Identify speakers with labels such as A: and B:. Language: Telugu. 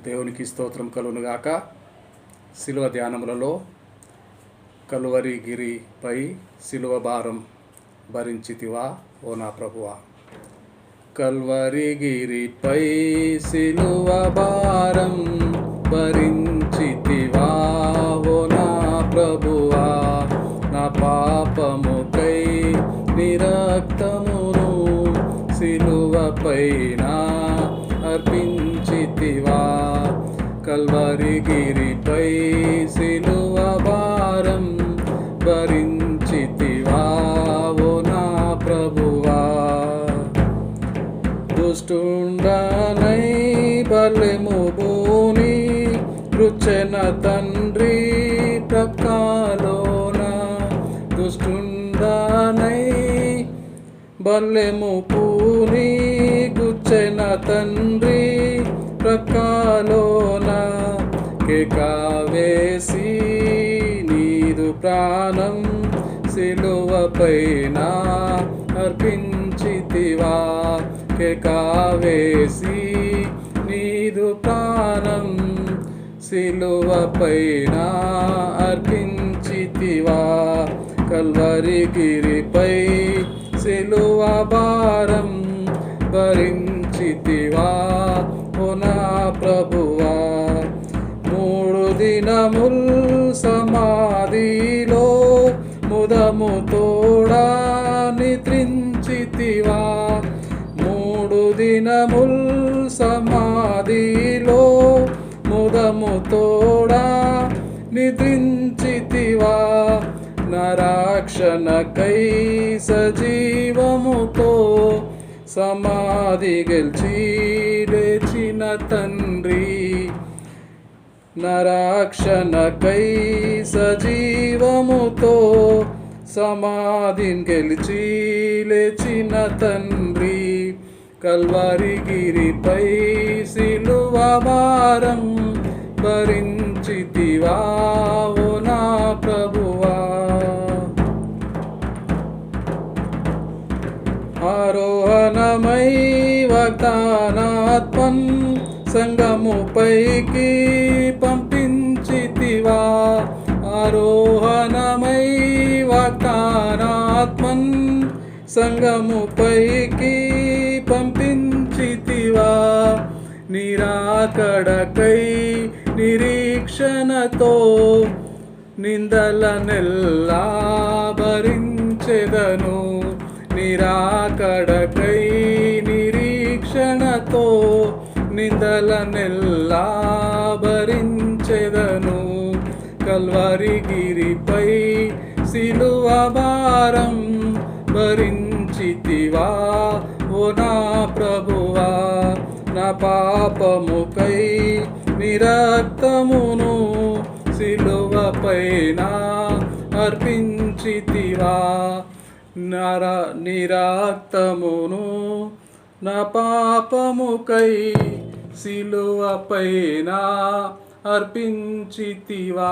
A: దేవునికి స్తోత్రం కలుగునుగాక. శిలువ ధ్యానములలో కలువరి గిరిపై శిలువ భారం భరించితివా ఓ నా ప్రభువా. కల్వరి గిరిపై శిలువ భారం భరించితివా ఓ నా ప్రభువా. నా పాపముకై నీ రక్తమును శిలువపైన అర్పించితివా. కల్వరి గిరిపై శిలువ భారం భరించితివా ఓ నా ప్రభువా. దుష్టుండనై బలెము భూని రుచెన తండ్రి ప్రక్కలోన. దుష్టుండనై బలెము పూని గుచ్చెన తండ్రి ప్రక్కలోన. కేకవేసి నీదు ప్రాణం శిలువపైన అర్పించితివా. కేకవేసి నీదు ప్రాణం శిలువపైన అర్పించితివా. కల్వరి గిరిపై శిలువ భారం భరించితివా ఓ నా ప్రభువా. 3 దినముల్ సమాధిలో ముదము తోడా నిద్రించితివా. 3 దినముల్ సమాధిలో ముదము తోడా నిద్రించితివా. నరాక్షణకై సజీవముతో సమాధి గెలిచి లేచిన తండ్రి. నరాక్షణకై సజీవముతో సమాధిని గెలిచి లేచిన తండ్రి. కల్వరి గిరిపై శిలువ భారం భరించితివా ఓ నా ప్రభువా. ఆరోహణమై వాగ్దానాత్మన్ సంగముపైకి పంపించితివా. ఆరోహణమై వాగ్దానాత్మన్ సంగముపైకి పంపించితివా. నిరాకడకై నిరీక్షణతో నిందలనెల్లా భరించెదను. నిరాకడకై నిరీక్షణతో నిందలనెల్లా భరించెదను. కల్వరి గిరిపై శిలువ భారం భరించితివా ఓ నా ప్రభువా. నా పాపముకై నీ రక్తమును శిలువపైన అర్పించితివా. నీ రక్తమును నా పాపముకై శిలువపైన అర్పించితివా.